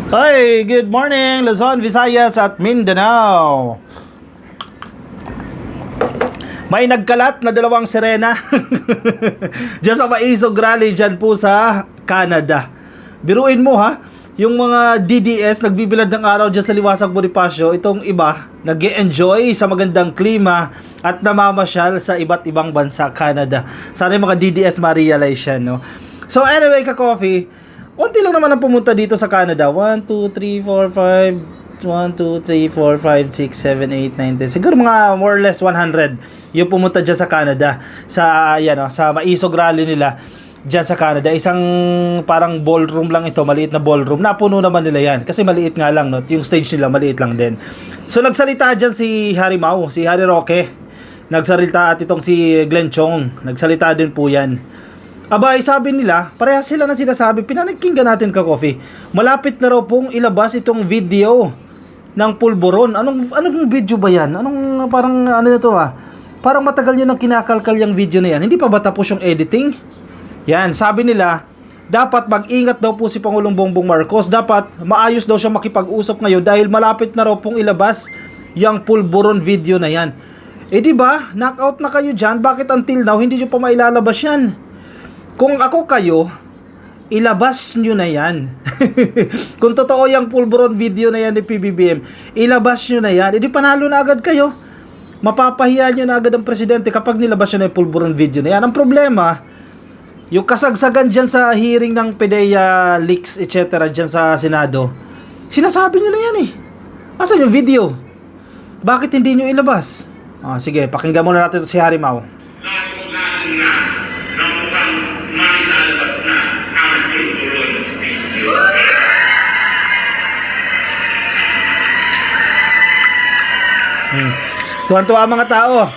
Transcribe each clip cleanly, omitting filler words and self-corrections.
Hi, good morning Luzon, Visayas at Mindanao. May nagkalat na dalawang sirena diyan sa Maisog Rally dyan po sa Canada. Biruin mo ha, yung mga DDS nagbibilad ng araw dyan sa Liwasang Bonifacio, itong iba nag-e-enjoy sa magandang klima at namamasyal sa iba't ibang bansa, Canada. Sana yung mga DDS ma-realize yan, no? So anyway, ka-coffee, unti lang naman ang pumunta dito sa Canada. 1, 2, 3, 4, 5 1, 2, 3, 4, 5, 6, 7, 8, 9, 10. Siguro mga more or less 100 yung pumunta dyan sa Canada. Sa, sa Maisog Rally nila dyan sa Canada. Isang parang ballroom lang ito. Maliit na ballroom. Napuno naman nila yan. Kasi maliit nga lang. No? Yung stage nila maliit lang din. So nagsalita dyan si Harry Mau. Si Harry Roque. Nagsalita at itong si Glenn Chong. Nagsalita din po yan. Abay, sabi nila, parehas sila na sinasabi, pinanagkinggan natin ka-coffee. Malapit na raw pong ilabas itong video ng pulburon. Anong video ba yan? Parang ano na to Parang matagal nyo nang kinakalkal yung video na yan. Hindi pa ba tapos yung editing? Yan, sabi nila, dapat mag-ingat daw po si Pangulong Bongbong Marcos. Dapat maayos daw siya makipag-usap ngayon dahil malapit na raw pong ilabas yung pulburon video na yan. Eh di ba, knockout na kayo dyan, bakit until now hindi nyo pa mailalabas yan? Kung ako kayo, ilabas nyo na yan. Kung totoo yung pulburon video na yan ni PBBM, ilabas nyo na yan. Hindi panalo na agad kayo. Mapapahiya nyo na agad ang presidente kapag nilabas nyo na yung pulburon video na yan. Ang problema, yung kasagsagan dyan sa hearing ng PDEA leaks, etc. dyan sa Senado, sinasabi nyo na yan eh. Asan yung video? Bakit hindi nyo ilabas? Sige, pakinggan muna natin si Harry Mau. Lalong-lalo na mukhang mailalabas na ang pulburon video. Tuwan-tuwa mga tao.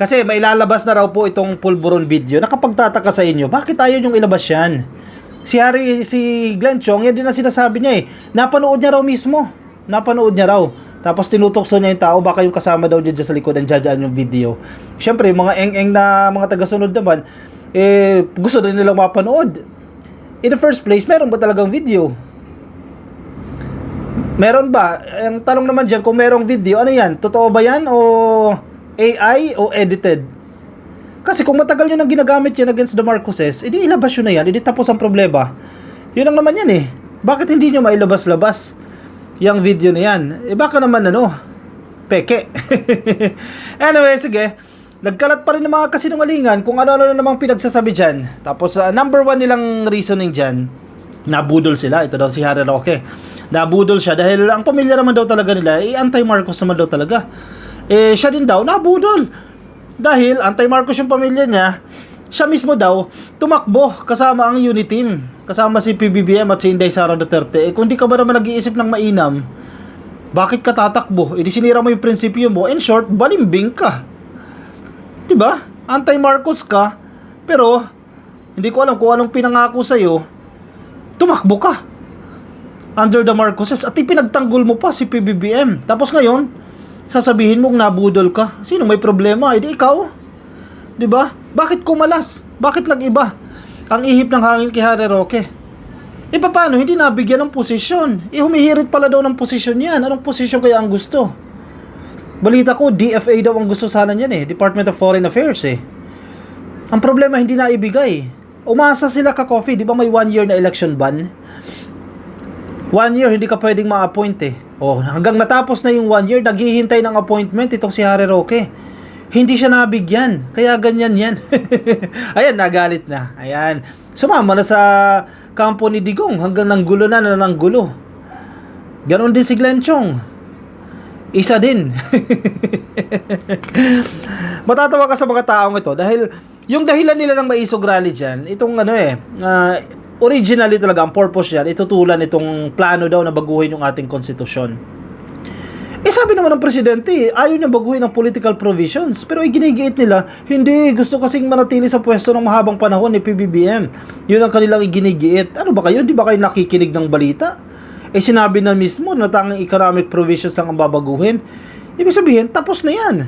Kasi mailalabas na raw po itong pulburon video. Nakapagtataka sa inyo, bakit ayaw nyong ilabas yan? Si Glenn Chong, yan din ang sinasabi niya eh. Napanood niya raw mismo. Napanood niya raw. Tapos tinutokso niya yung tao, baka yung kasama daw niya sa likod ang jajaan yung video. Siyempre, mga eng-eng na mga tagasunod naman, gusto rin nilang mapanood. In the first place, meron ba talagang video? Meron ba? Ang tanong naman dyan, kung merong video, ano yan? Totoo ba yan? O AI o edited? Kasi kung matagal nyo nang ginagamit yan against the Marcoses, edi ilabas nyo na yan, edi tapos ang problema. Yun lang naman yan eh. Bakit hindi nyo mailabas-labas yung video na yan? Baka naman peke. Anyway, sige. Nagkalat pa rin ng mga kasinungalingan kung ano-ano na namang pinagsasabi dyan. Tapos, number one nilang reasoning dyan, nabudol sila. Ito daw si Harry Roque. Nabudol siya dahil ang pamilya naman daw talaga nila, anti-Marcos naman daw talaga. Siya din daw, nabudol. Dahil anti-Marcos yung pamilya niya, siya mismo daw, tumakbo kasama ang unity team. Kasama si PBBM at si Inday Sara Duterte. Kung di ka ba naman nag-iisip ng mainam, bakit ka tatakbo? Di sinira mo yung prinsipyo mo. In short, balimbing ka. Diba? Anti-Marcos ka, pero hindi ko alam kung anong pinangako sa'yo, tumakbo ka under the Marcoses at ipinagtanggol mo pa si PBBM. Tapos ngayon, sasabihin mong nabudol ka. Sino may problema? Di ikaw. Diba? Bakit kumalas? Bakit nag-iba ang ihip ng hangin kay Harry Roque? Paano? Hindi nabigyan ng posisyon. Humihirit pala daw ng posisyon yan. Anong posisyon kaya ang gusto? Balita ko, DFA daw ang gusto sana niyan eh. Department of Foreign Affairs eh. Ang problema, hindi na ibigay. Umasa sila ka-coffee. Di ba may 1 year na election ban? 1 year, hindi ka pwedeng ma-appoint eh. Hanggang natapos na yung 1 year, naghihintay ng appointment itong si Harry Roque. Hindi siya nabigyan. Kaya ganyan yan. Ayan, nagalit na. Ayan. Sumama na sa kampo ni Digong. Hanggang nanggulo na nanggulo. Ganon din si Glenn Chong. Isa din. Matatawa ka sa mga taong ito. Dahil yung dahilan nila ng Maisog Rally dyan, itong originally talaga, ang purpose yan, itutulan itong plano daw na baguhin yung ating konstitusyon. Sabi naman ng presidente, ayaw niya baguhin ang political provisions. Pero iginigiit nila, hindi, gusto kasing manatili sa pwesto ng mahabang panahon ni PBBM. Yun ang kanilang iginigiit. Ano ba kayo? Di ba kayo nakikinig ng balita? Sinabi na mismo na tanging economic provisions lang ang babaguhin. Ibig sabihin, tapos na yan.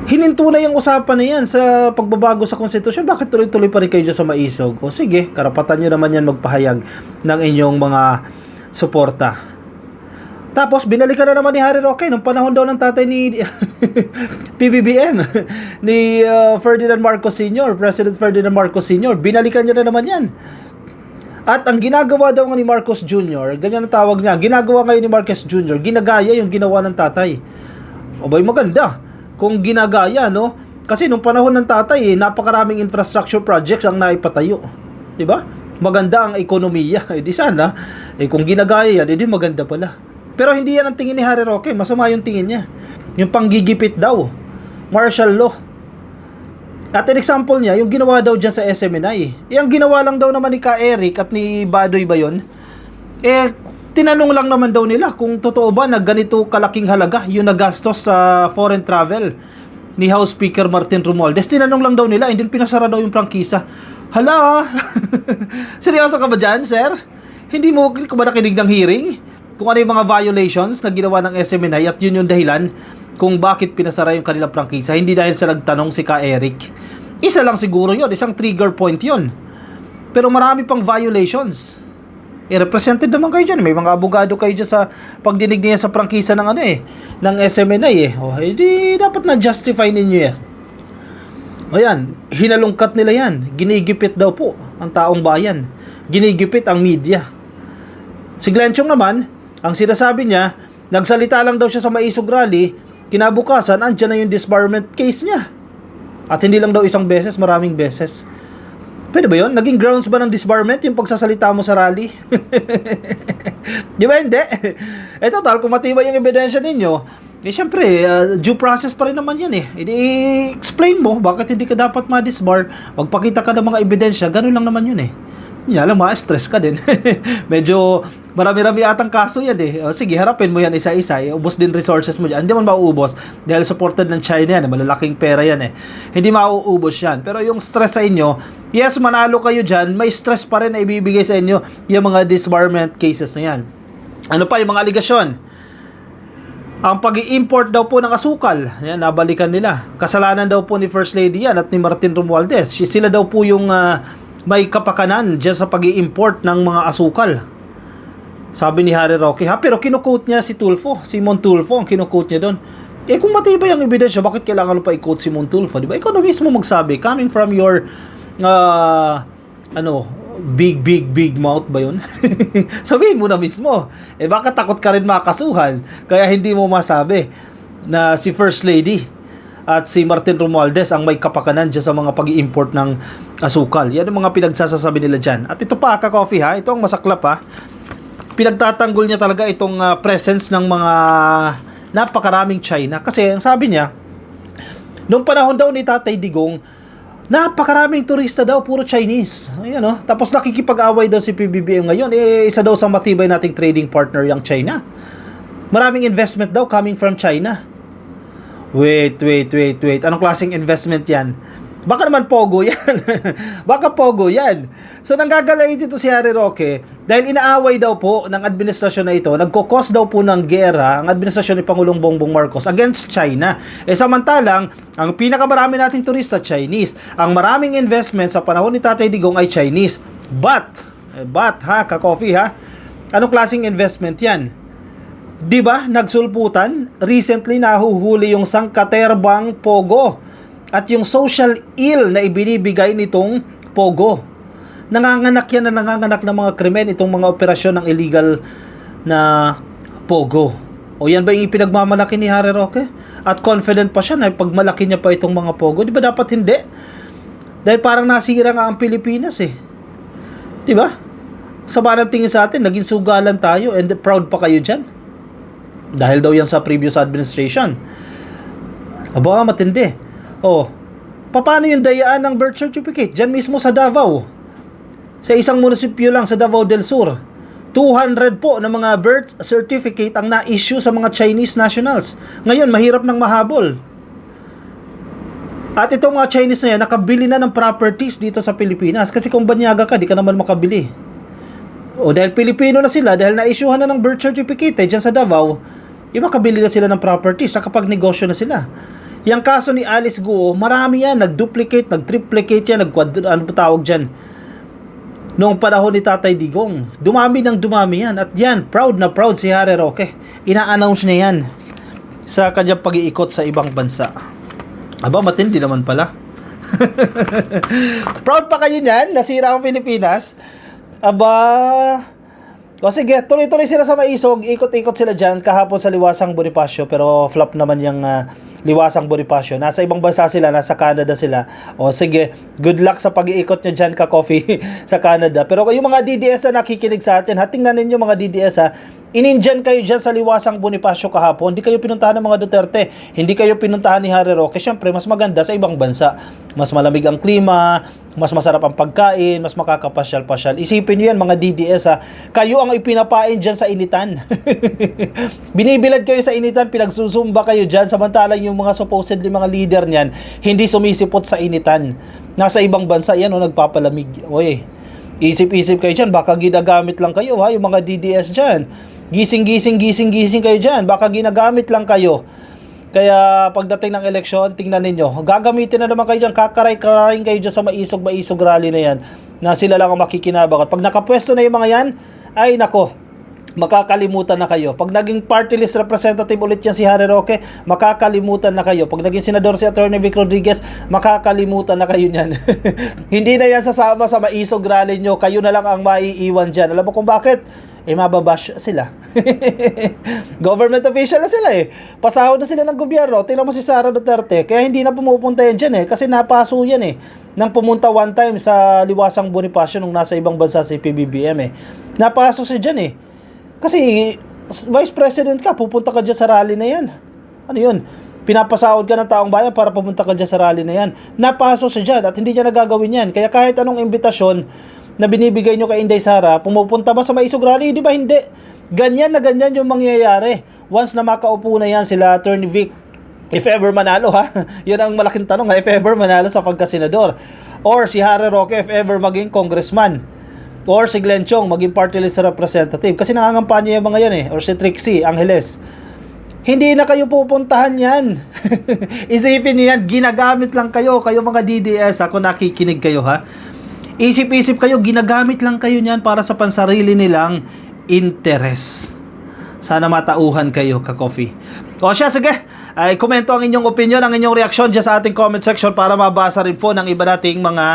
Hininto na yung usapan na yan sa pagbabago sa konstitusyon. Bakit tuloy-tuloy pa rin kayo dyan sa maisog? O sige, karapatan nyo naman yan magpahayag ng inyong mga suporta. Tapos, binalikan na naman ni Harry Roque nung panahon daw ng tatay ni PBBM, ni Ferdinand Marcos Sr., President Ferdinand Marcos Sr. Binalikan niya na naman yan. At ang ginagawa daw ni Marcos Jr., ganyan ang tawag niya, ginagawa ngayon ni Marcos Jr., ginagaya yung ginawa ng tatay. Abay, maganda kung ginagaya, no? Kasi nung panahon ng tatay, napakaraming infrastructure projects ang naipatayo. Di ba? Maganda ang ekonomiya. Di sana, kung ginagaya yan, edi maganda pala. Pero hindi yan ang tingin ni Harry Roque. Masama yung tingin niya. Yung panggigipit daw. Martial law. At an example niya, yung ginawa daw dyan sa SMNI. Yung ginawa lang daw naman ni Ka Eric at ni Badoy ba yun? Tinanong lang naman daw nila kung totoo ba na ganito kalaking halaga yung nagastos sa foreign travel ni House Speaker Martin Romualdez. Tinanong lang daw nila, hindi pinasara daw yung prangkisa. Hala, seryoso ka ba dyan, sir? Hindi mo ba nakinig ng hearing? Kung ano yung mga violations na ginawa ng SMNI at yun yung dahilan kung bakit pinasara yung kanilang prangkisa. Hindi dahil sa nagtanong si Ka Eric. Isa lang siguro yun, isang trigger point yun. Pero marami pang violations. Represented naman kayo dyan. May mga abogado kayo dyan sa pagdinig niya sa prangkisa ng ng SMNI hindi dapat na-justify ninyo yan. O yan, hinalungkat nila yan. Ginigipit daw po ang taong bayan. Ginigipit ang media. Si Glenn Chong naman, ang sinasabi niya, nagsalita lang daw siya sa Maisog Rally, kinabukasan, andyan na yung disbarment case niya. At hindi lang daw isang beses, maraming beses. Pwede ba yun? Naging grounds ba ng disbarment yung pagsasalita mo sa rally? Di ba hindi? Total, kung matibay yung ebidensya ninyo, syempre, due process pa rin naman yan I-explain mo bakit hindi ka dapat ma-disbar, magpakita ka ng mga ebidensya, ganun lang naman yun Yan lang, ma-stress ka din. Medyo marami-rami atang kaso yan O, sige, harapin mo yan isa-isa. Ubos din resources mo dyan. Hindi man mauubos dahil supported ng China yan. Malalaking pera yan Hindi mauubos yan. Pero yung stress sa inyo, yes, manalo kayo dyan, may stress pa rin na ibibigay sa inyo yung mga disbarment cases na yan. Ano pa yung mga aligasyon? Ang pag-i-import daw po ng asukal, yan, nabalikan nila. Kasalanan daw po ni First Lady yan at ni Martin Romualdez. Sila daw po yung may kapakanan dyan sa pag-i-import ng mga asukal. Sabi ni Harry Roque. Pero kinukote niya si Tulfo. Simon Tulfo ang kinukote niya doon. Kung matibay ang ebidensya, bakit kailangan mo pa i-quote Simon Tulfo? Diba? Ikaw na mismo magsabi. Coming from your big mouth ba yun? Sabihin mo na mismo. Baka takot ka rin makasuhan. Kaya hindi mo masabi na si First Lady at si Martin Romualdez ang may kapakanan dyan sa mga pag-i-import ng asukal. Yan ang mga pinagsasasabi nila dyan. At ito pa, ka-coffee ito ang masaklap pinagtatanggol niya talaga itong presence ng mga napakaraming China. Kasi ang sabi niya, nung panahon daw ni Tatay Digong, napakaraming turista daw, puro Chinese. Ayan Tapos nakikipag-away daw si PBBM ngayon. Isa daw sa matibay nating trading partner yung China. Maraming investment daw coming from China. Wait. Anong klaseng investment yan? Baka naman Pogo yan. Baka Pogo yan. So, nanggagalay dito si Harry Roque dahil inaaway daw po ng administrasyon na ito, nagkukos daw po ng gera ang administrasyon ni Pangulong Bongbong Marcos against China. Samantalang, ang pinakamarami nating turista, Chinese. Ang maraming investment sa panahon ni Tatay Digong ay Chinese. But, ka-coffee anong klaseng investment yan? Diba, nagsulputan, recently nahuhuli yung sangkaterbang Pogo at yung social ill na ibinibigay nitong Pogo. Nanganganak yan na nanganganak ng mga krimen, itong mga operasyon ng illegal na Pogo. O yan ba yung ipinagmamalaki ni Harry Roque? At confident pa siya na pagmalaki niya pa itong mga Pogo. Di ba dapat hindi? Dahil parang nasira nga ang Pilipinas Di ba? Sa banang tingin sa atin, naging sugalan tayo and proud pa kayo dyan. Dahil daw yan sa previous administration. Aba, matindi. Paano yung dayaan ng birth certificate? Diyan mismo sa Davao. Sa isang munisipyo lang sa Davao del Sur. 200 po na mga birth certificate ang na-issue sa mga Chinese nationals. Ngayon, mahirap nang mahabol. At itong mga Chinese na yan, nakabili na ng properties dito sa Pilipinas. Kasi kung banyaga ka, di ka naman makabili. Dahil Pilipino na sila, dahil na-issuehan na ng birth certificate dyan sa Davao, makabili na sila ng properties, nakapagnegosyo na sila. Yung kaso ni Alice Guo, marami yan, nag-duplicate, nag-triplicate yan, ano pa tawag dyan? Noong panahon ni Tatay Digong, dumami ng dumami yan. At yan, proud na proud si Harry Roque. Ina-announce niya yan sa kanyang pag-iikot sa ibang bansa. Aba, matindi naman pala. Proud pa kayo niyan, nasira ang Pilipinas. Aba, o sige, tuloy-tuloy sila sa Maisog, ikot-ikot sila dyan kahapon sa Liwasang Bonifacio, pero flop naman yung Liwasang Bonifacio. Nasa ibang bansa sila, nasa Canada sila. O sige, good luck sa pag-iikot nyo dyan, ka-coffee, sa Canada. Pero yung mga DDS na nakikinig sa atin, tingnan ninyo mga DDS ha, inindyan kayo dyan sa Liwasang Bonifacio kahapon. Hindi kayo pinuntahan ng mga Duterte, hindi kayo pinuntahan ni Harry Roque. Siyempre, mas maganda sa ibang bansa. Mas malamig ang klima, mas masarap ang pagkain, mas makakapasyal-pasyal. Isipin nyo yan mga DDS ha, kayo ang ipinapain dyan sa initan. Binibilad kayo sa initan, pinagsusumba kayo dyan, samantalang yung mga supposedly mga leader niyan, hindi sumisipot sa initan. Nasa ibang bansa yan o nagpapalamig. Oy, isip-isip kayo dyan, baka ginagamit lang kayo ha, yung mga DDS dyan. Gising kayo dyan, baka ginagamit lang kayo. Kaya pagdating ng eleksyon, tingnan ninyo, gagamitin na naman kayo dyan, kakaray-karayin kayo dyan sa maisog rally na yan, na sila lang ang makikinabang. At pag nakapwesto na yung mga yan, ay nako, makakalimutan na kayo. Pag naging party list representative ulit yan si Harry Roque, makakalimutan na kayo. Pag naging senador si Atty. Vic Rodriguez, makakalimutan na kayo niyan. Hindi na yan sasama sa maisog rally nyo, kayo na lang ang maiiwan dyan. Alam mo kung bakit? Mababash sila. Government official na sila pasahod na sila ng gobyerno. Tingnan mo si Sara Duterte, kaya hindi na pumupunta yan dyan kasi napaso yan nang pumunta one time sa Liwasang Bonifacio nung nasa ibang bansa si PBBM napaso siya dyan kasi vice president ka, pupunta ka dyan sa rally na yan. Ano yun? Pinapasahod ka ng taong bayan para pumunta ka dyan sa rally na yan. Napaso siya dyan at hindi niya nagagawin yan. Kaya kahit anong imbitasyon na binibigay nyo kay Inday Sara, pumupunta ba sa Maisog Rally? Di ba hindi? Ganyan na ganyan yung mangyayari. Once na makaupo na yan sila Atty. Vic, if ever manalo ha, yun ang malaking tanong if ever manalo sa pagkasenador. Or si Harry Roque, if ever maging congressman. Or si Glenn Chong, maging party list representative. Kasi nangangampanya yung mga yan Or si Trixie Angeles. Hindi na kayo pupuntahan yan. Isipin niyo yan, ginagamit lang kayo mga DDS, kung nakikinig kayo ha. Isip-isip kayo, ginagamit lang kayo niyan para sa pansarili nilang interes. Sana matauhan kayo, ka-coffee. O siya, sige, ay komento ang inyong opinion, ang inyong reaksyon dyan sa ating comment section para mabasa rin po ng iba nating mga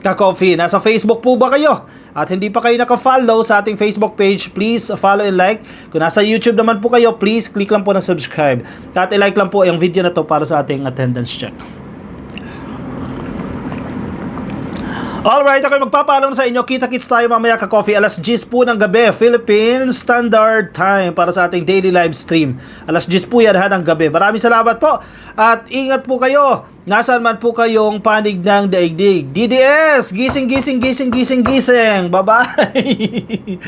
ka-coffee. Nasa Facebook po ba kayo? At hindi pa kayo naka-follow sa ating Facebook page, please follow and like. Kung nasa YouTube naman po kayo, please click lang po ng subscribe. At i-like lang po yung video na to para sa ating attendance check. Alright, ako magpapaalam sa inyo. Kita-kits tayo mamaya ka-coffee. 10:00 po ng gabi, Philippine Standard Time para sa ating daily live stream. 10:00 po yan ng gabi. Maraming salamat po. At ingat po kayo. Nasaan man po kayong panig ng daigdig. DDS! Gising! Bye-bye!